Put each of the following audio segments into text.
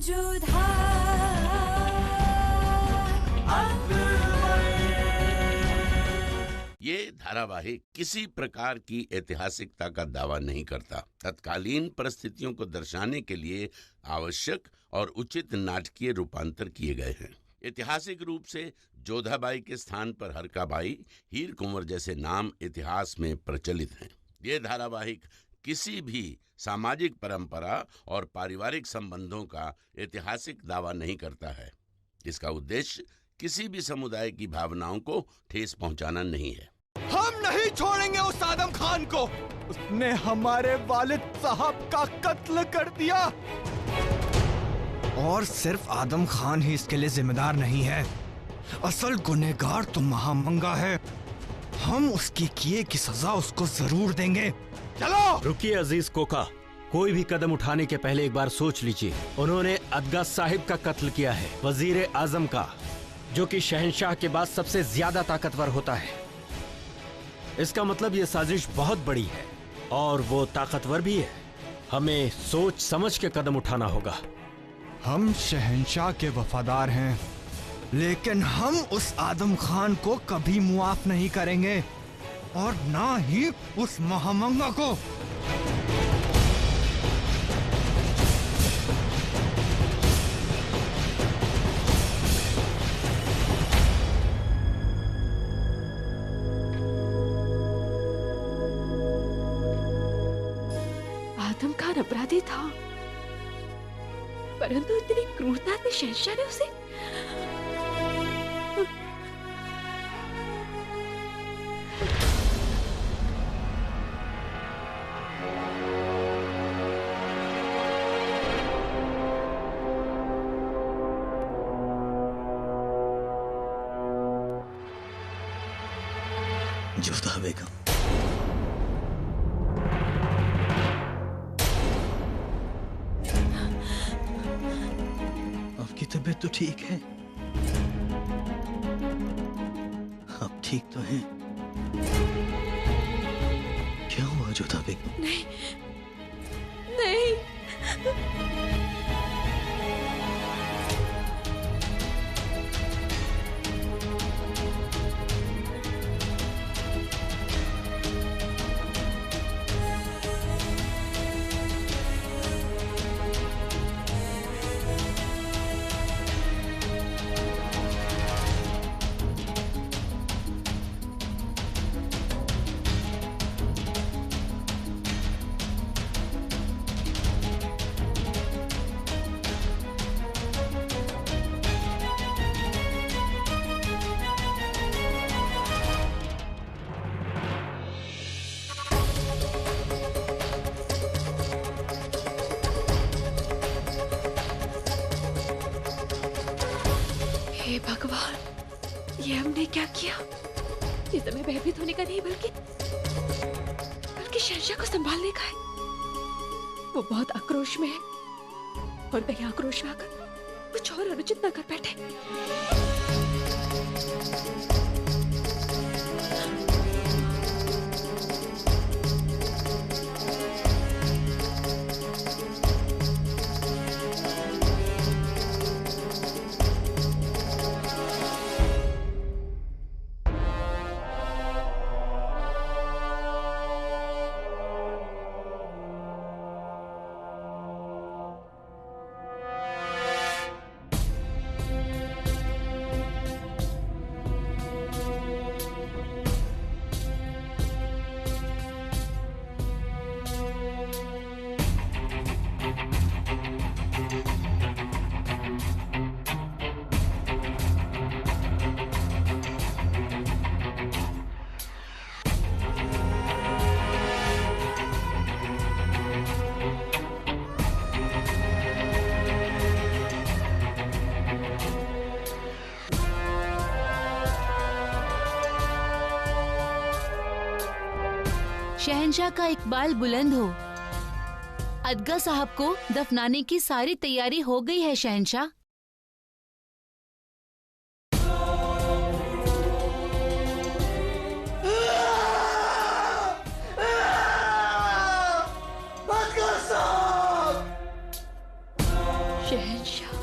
जोधा ये धारावाहिक किसी प्रकार की ऐतिहासिकता का दावा नहीं करता। तत्कालीन परिस्थितियों को दर्शाने के लिए आवश्यक और उचित नाटकीय रूपांतर किए गए हैं। ऐतिहासिक रूप से जोधाबाई के स्थान पर हरकाबाई, हीर कुंवर जैसे नाम इतिहास में प्रचलित हैं। ये धारावाहिक किसी भी सामाजिक परंपरा और पारिवारिक संबंधों का ऐतिहासिक दावा नहीं करता है। इसका उद्देश्य किसी भी समुदाय की भावनाओं को ठेस पहुंचाना नहीं है। हम नहीं छोड़ेंगे उस आदम खान को। उसने हमारे वालिद साहब का कत्ल कर दिया। और सिर्फ आदम खान ही इसके लिए जिम्मेदार नहीं है। असल गुनहगार तो महामंगा है। हम उसकी किए की सजा उसको जरूर देंगे। चलो। रुकिए अजीज कोका, कोई भी कदम उठाने के पहले एक बार सोच लीजिए। उन्होंने अदगा साहिब का कत्ल किया है, वजीर आजम का, जो कि शहंशाह के बाद सबसे ज्यादा ताकतवर होता है। इसका मतलब ये साजिश बहुत बड़ी है और वो ताकतवर भी है। हमें सोच समझ के कदम उठाना होगा। हम शहंशाह के वफादार हैं, लेकिन हम उस आदम खान को कभी मुआफ नहीं करेंगे और ना ही उस महामंगा को। आदम खान अपराधी था, परंतु इतनी क्रूरता से शहंशाह ने उसे जोधा बेगम, आपकी तबीयत तो ठीक है? आप ठीक तो हैं? क्या हुआ जोधा बेगम? नहीं, नहीं। हे भगवान, ये हमने क्या किया? ये समय भयभीत होने का नहीं बल्कि शहंशाह को संभालने का है। वो बहुत आक्रोश में है और कहीं आक्रोश में आकर कुछ और अनुचित न कर बैठे। शहंशाह का इकबाल बुलंद हो। अदगा साहब को दफनाने की सारी तैयारी हो गई है शहंशाह। शहंशाह शहंशाह।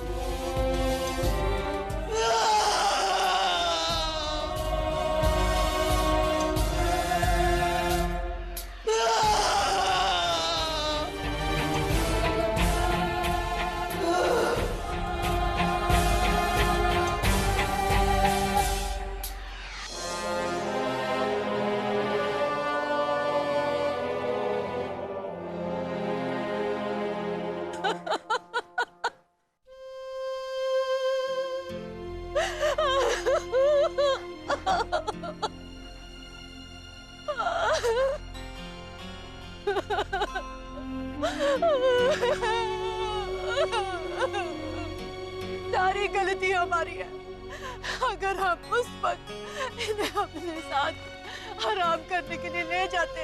सारी गलती हमारी है। अगर हम उस वक्त इन्हें अपने साथ आराम करने के लिए ले जाते,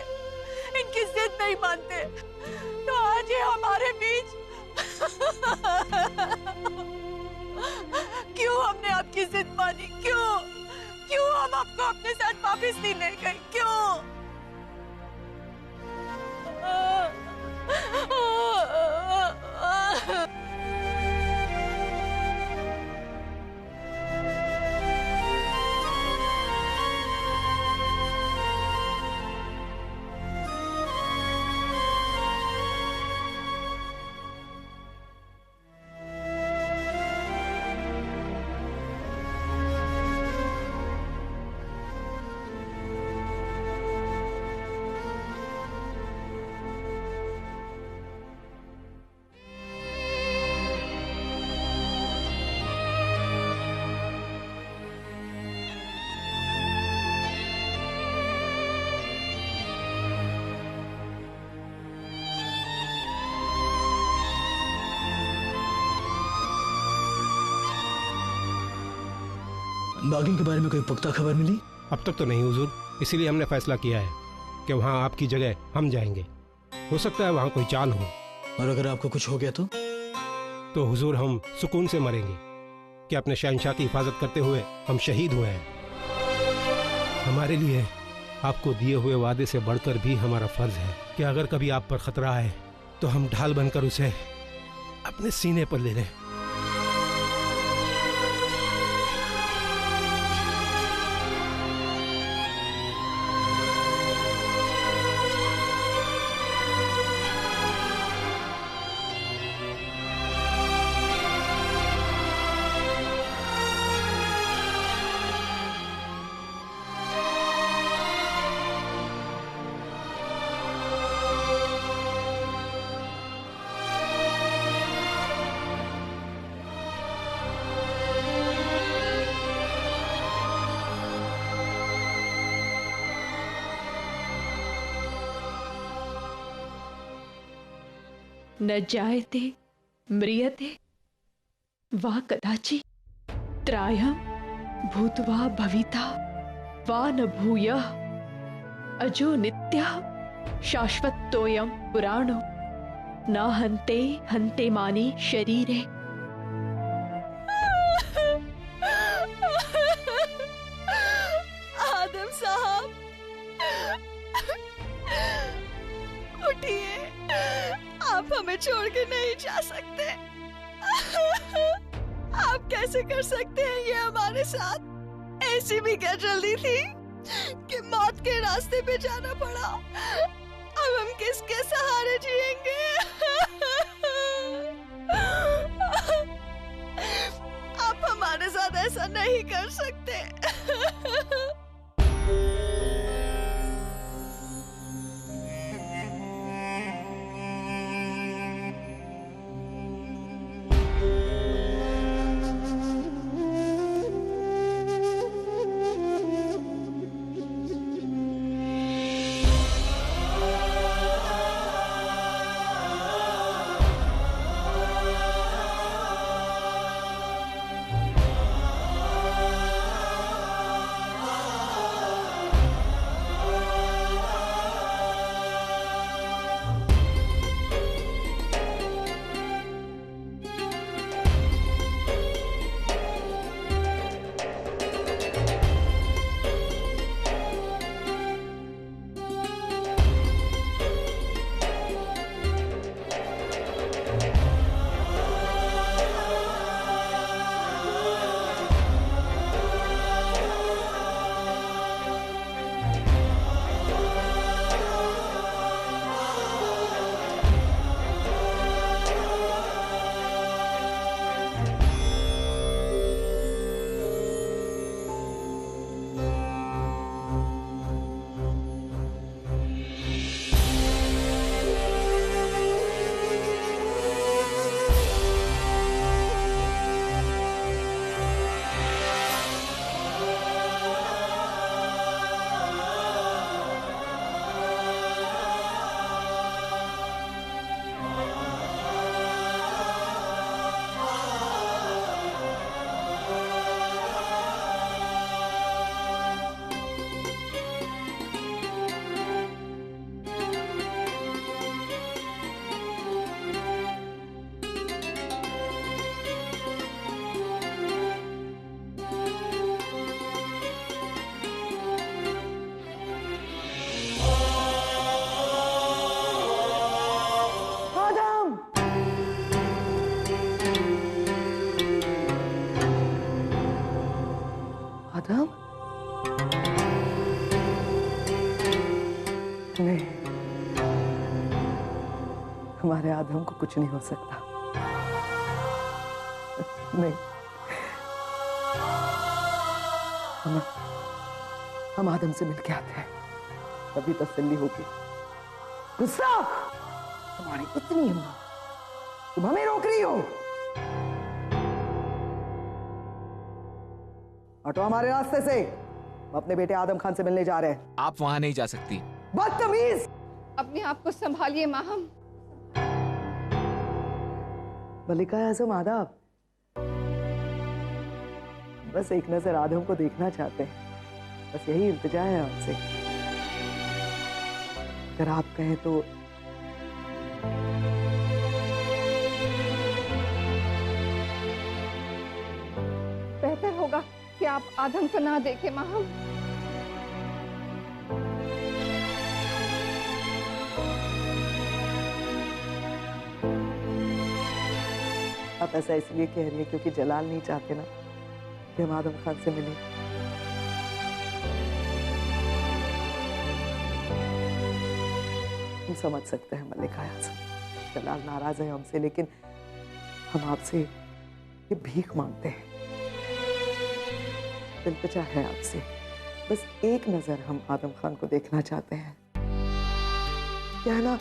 इनकी जिद नहीं मानते, तो आज ये हमारे बीच क्यों हमने आपकी जिद मानी? क्यों क्यों हम आपको अपने साथ वापस नहीं ले गए? क्यों? बागियों के बारे में कोई पुख्ता खबर मिली? अब तक तो नहीं हुजूर, इसीलिए हमने फैसला किया है कि वहाँ आपकी जगह हम जाएंगे। हो सकता है वहाँ कोई चाल हो। और अगर आपको कुछ हो गया तो हुजूर हम सुकून से मरेंगे कि अपने शहंशाह की हिफाजत करते हुए हम शहीद हुए हैं। हमारे लिए आपको दिए हुए वादे से बढ़कर भी हमारा फर्ज है कि अगर कभी आप पर खतरा आए तो हम ढाल बनकर उसे अपने सीने पर ले लें। न जायते म्रियते वा कदाचित् त्रायं भूत्वा भविता वा न भूयः अजो नित्यः शाश्वतोऽयं पुराणो न हन्ते हन्ते मानि शरीरे। आदम साहब उठिए, आप हमें छोड़ के नहीं जा सकते। आप कैसे कर सकते हैं ये हमारे साथ? ऐसी भी क्या जल्दी थी कि मौत के रास्ते पे जाना पड़ा? अब हम किसके सहारे जिएंगे? आप हमारे साथ ऐसा नहीं कर सकते। हमारे आदम को कुछ नहीं हो सकता। नहीं, हम आदम से मिलके आते हैं, तभी तसल्ली होगी। गुस्सा तुम्हारी इतनी हिम्मत, तुम हमें रोक रही हो? हटो हमारे रास्ते से। हम अपने बेटे आदम खान से मिलने जा रहे हैं। आप वहां नहीं जा सकती। बदतमीज! अपने आप को संभालिए माहम। मलिका आजम आदाब। बस एक नजर आदम को देखना चाहते हैं, बस यही इल्तिजा है आपसे। अगर आप कहें तो बेहतर होगा कि आप आदम को ना देखें माहम। आप ऐसा इसलिए कह रही है क्योंकि जलाल नहीं चाहते ना कि हम आदम खान से मिलें। हम समझ सकते हैं मलिका आजम, जलाल नाराज है हमसे, लेकिन हम आपसे ये भीख मांगते हैं, इल्तिजा है आपसे। बस एक नजर हम आदम खान को देखना चाहते हैं। क्या है ना,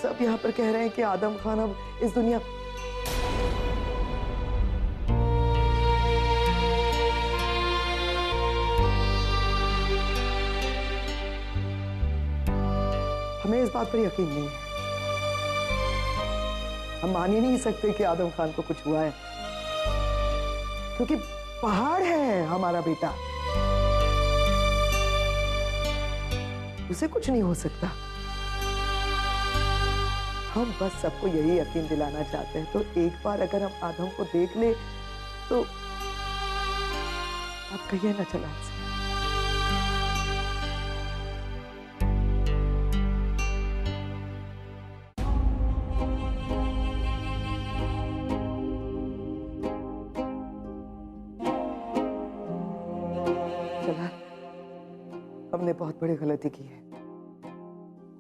सब यहाँ पर कह रहे हैं कि आदम खान अब इस दुनिया हमें इस बात पर यकीन नहीं है। हम मान ही नहीं सकते कि आदम खान को कुछ हुआ है, क्योंकि पहाड़ है हमारा बेटा, उसे कुछ नहीं हो सकता। हम बस सबको यही यकीन दिलाना चाहते हैं। तो एक बार अगर हम आदम को देख ले तो आप कहिए ना चला से। हमने बहुत बड़ी गलती की है,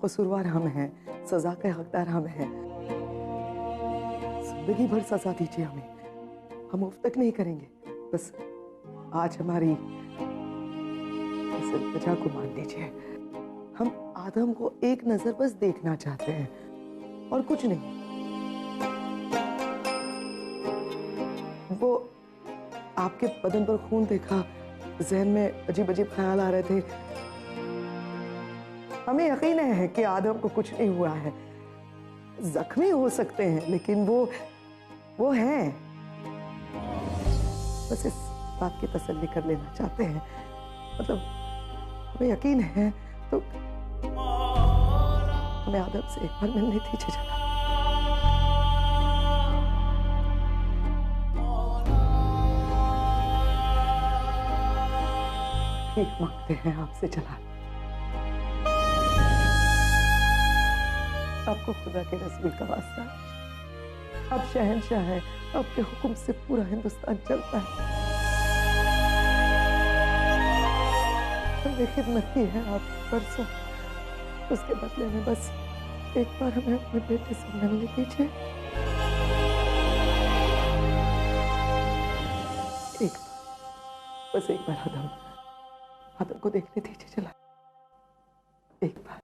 कसूरवार हम हैं, सजा के हकदार हम हैं। जिंदगी भर सजा दीजिए हमें, हम उफ तक नहीं करेंगे। बस आज हमारी इस इल्तिजा को मान लीजिए। हम आदम को एक नजर बस देखना चाहते हैं और कुछ नहीं। वो आपके बदन पर खून देखा, जहन में अजीब अजीब ख्याल आ रहे थे। हमें यकीन है कि आदम को कुछ नहीं हुआ है। जख्मी हो सकते हैं लेकिन वो हैं। बस इस बात की तसल्ली कर लेना चाहते हैं। मतलब हमें यकीन है तो हमें आदम से एक बार मिलने दीजिए जरा। भीख मांगते हैं आपसे जलाल। आपको खुदा के रसूल का वास्ता, आप शहंशाह हैं, आपके हुक्म से पूरा हिंदुस्तान चलता है। हमने खिदमत की है आप परसों, उसके बदले में बस एक बार हमें अपने बेटे से मिलने दीजिए। एक बार, बस एक बार आदम को देखने दीजिए चला, एक बार।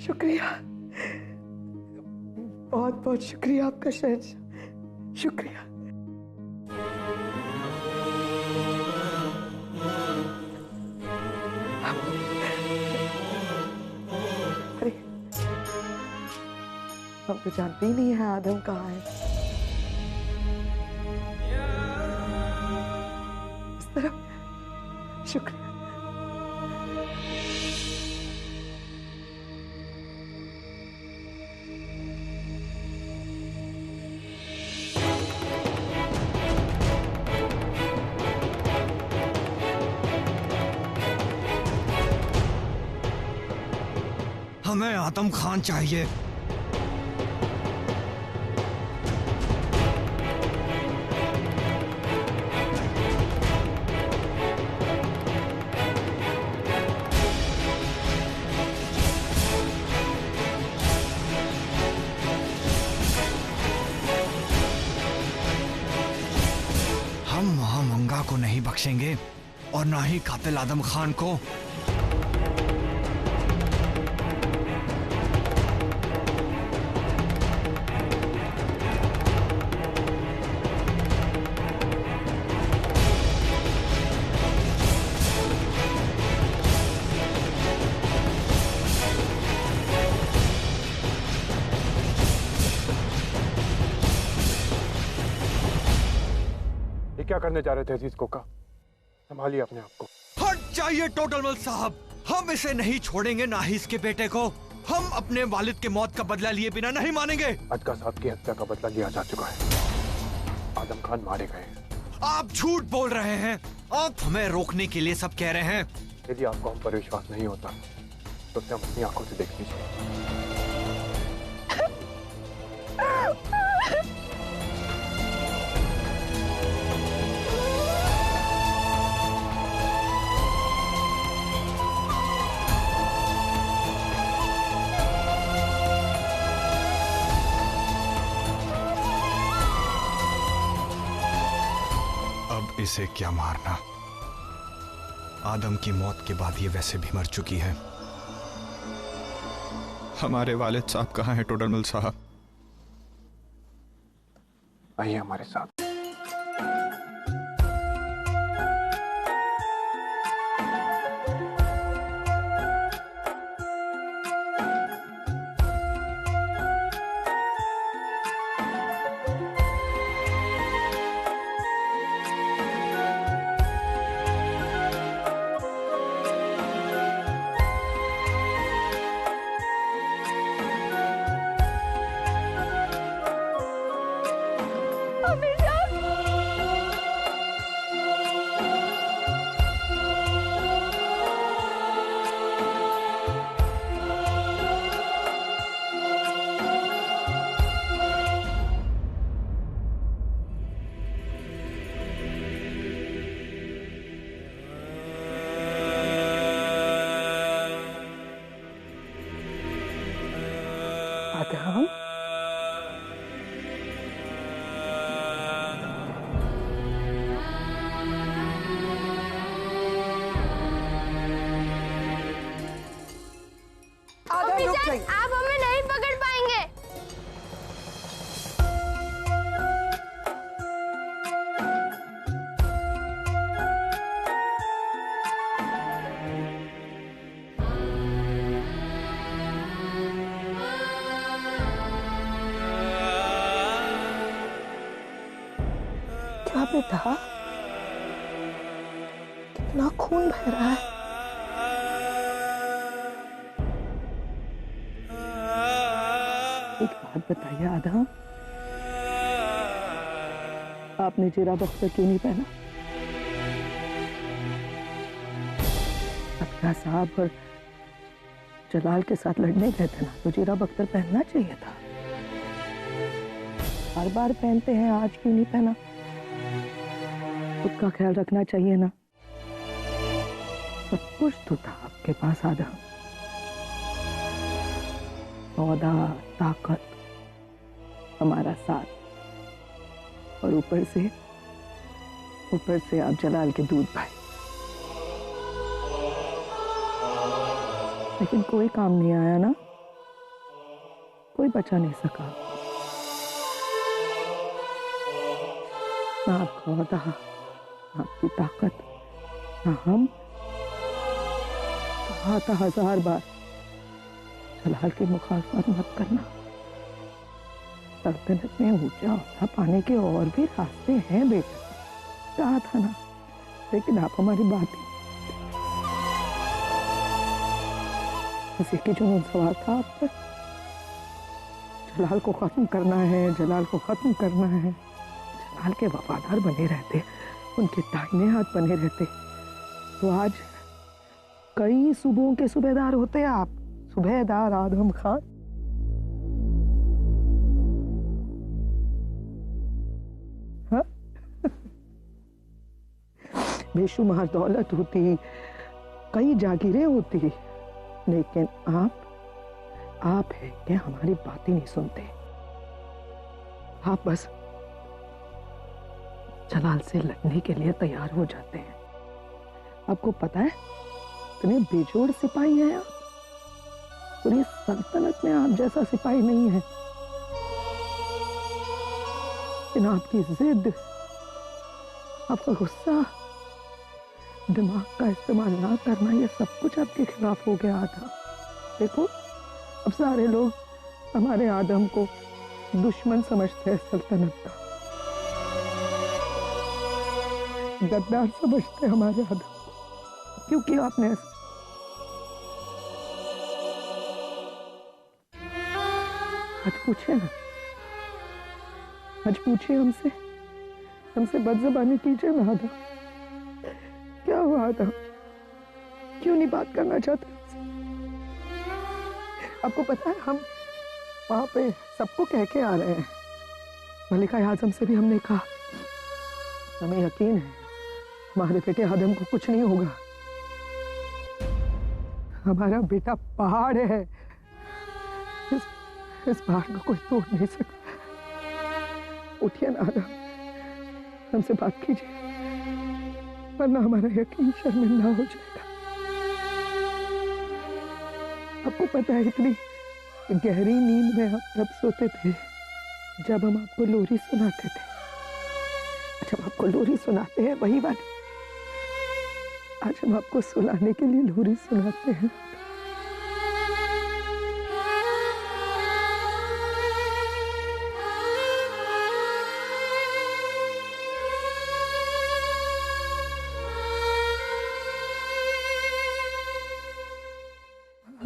शुक्रिया, बहुत बहुत शुक्रिया आपका शहंशाह, शुक्रिया। अरे हम तो जानते ही नहीं है आदम कहाँ है। इस तरफ शुक्रिया। हमें आदम खान चाहिए। हम महामंगा को नहीं बख्शेंगे और ना ही कातिल आदम खान को। क्या करने जा रहे थे अजीज कोका? संभालिए अपने आप को। हट जाइए टोडरमल साहब, हम इसे नहीं छोड़ेंगे, ना ही इसके बेटे को। हम अपने वालिद के मौत का बदला लिए बिना नहीं मानेंगे। अदगा साहब की हत्या का बदला लिया जा चुका है, आदम खान मारे गए। आप झूठ बोल रहे हैं, आप हमें रोकने के लिए सब कह रहे हैं। यदि आपको हम पर विश्वास नहीं होता तो उसे हम अपनी आंखों से देख लीजिए। इसे क्या मारना, आदम की मौत के बाद ये वैसे भी मर चुकी है। हमारे वालिद साहब कहाँ हैं टोडरमल साहब? आइए हमारे साथ। आदम, रुक जाइए। आप हमें नहीं पकड़ पाएंगे। क्या बेटा, कितना खून बह रहा है? एक बात बताइए आदम, आपने जिराब अख्तर क्यों नहीं पहना? अदगा साहब और जलाल के साथ लड़ने गए थे ना, तो जिराब अख्तर पहनना चाहिए था। बार बार पहनते हैं, आज क्यों नहीं पहना? खुद का ख्याल रखना चाहिए ना। सब कुछ तो था आपके पास आदम, सौदा, ताकत, हमारा साथ, और ऊपर से आप जलाल के दूध भाई। लेकिन कोई काम नहीं आया ना, कोई बचा नहीं सका। ना आपका सौदा, ना आपकी ताकत, ना हम। कहा था 1000 बार जलाल की मुखालफत मत करना। सल्तनत में ऊंचा होता पाने के और भी रास्ते हैं बेटा, कहा था ना, लेकिन आप हमारी बात ही। बस एक ही जुनून सवाल था आप पर, जलाल को खत्म करना है, जलाल को खत्म करना है। जलाल के वफादार बने रहते, उनके दाहिने हाथ बने रहते, तो आज कई सूबों के सूबेदार होते आप। सुबेदार आदम खान। हाँ? बेशुमार दौलत होती, कई जागीरें होती, लेकिन आप है कि हमारी बातें नहीं सुनते। आप बस जलाल से लड़ने के लिए तैयार हो जाते हैं। आपको पता है इतने बेजोड़ सिपाही हैं आप, पूरी सल्तनत में आप जैसा सिपाही नहीं है। लेकिन आपकी जिद, आपका गुस्सा, दिमाग का इस्तेमाल ना करना, ये सब कुछ आपके खिलाफ हो गया था। देखो अब सारे लोग हमारे आदम को दुश्मन समझते हैं सल्तनत का, गद्दार समझते हैं हमारे आदम को, क्योंकि आपने आज पूछे ना, आज पूछिए हमसे बदज़बानी कीजिए ना आदम, क्या हुआ आदम, क्यों नहीं बात करना चाहते? आपको पता है हम वहां पे सबको कह के आ रहे हैं, मलिका आजम से भी हमने कहा, हमें यकीन है हमारे बेटे आदम को कुछ नहीं होगा। हमारा बेटा पहाड़ है, इस पहाड़ को कोई तोड़ नहीं सकता। उठिए ना आदम, हमसे बात कीजिए, वरना हमारा यकीन शर्मिंदा हो जाएगा। आपको पता है इतनी गहरी नींद में आप तब सोते थे जब हम आपको लोरी सुनाते थे। जब आपको लोरी सुनाते हैं वही बात, आज हम आपको सुलाने के लिए लोरी सुनाते हैं।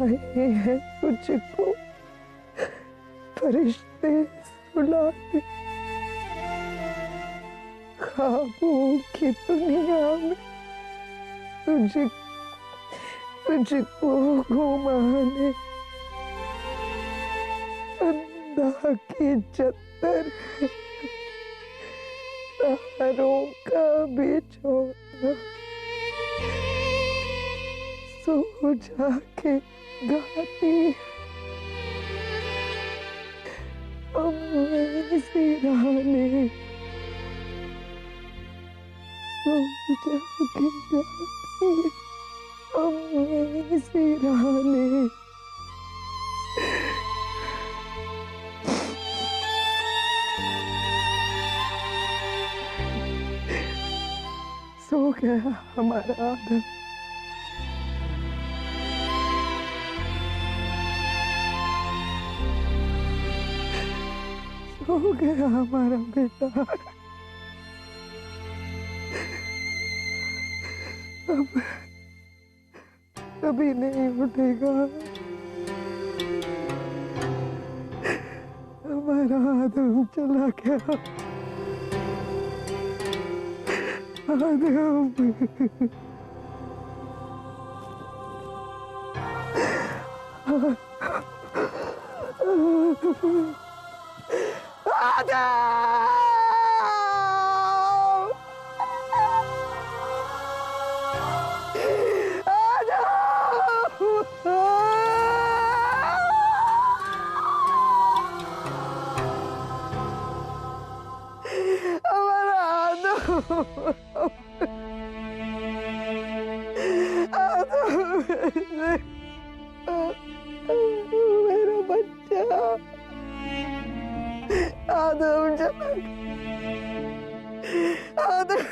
आए हैं तुझको फरिश्ते सुलाते, ख्वाबों की दुनिया में तुझको घुमाने, चंदा की चद्दर तारों का बिछोना, सो जाके गाती अम्मा सिराने, सो जाके गाती अम्मा सिराने। सो गया हमारा आदम, हो गया हमारा बेटा, अब कभी नहीं उठेगा। हमारा आदम चला गया, मेरा बच्चा आदम चला गया, आदम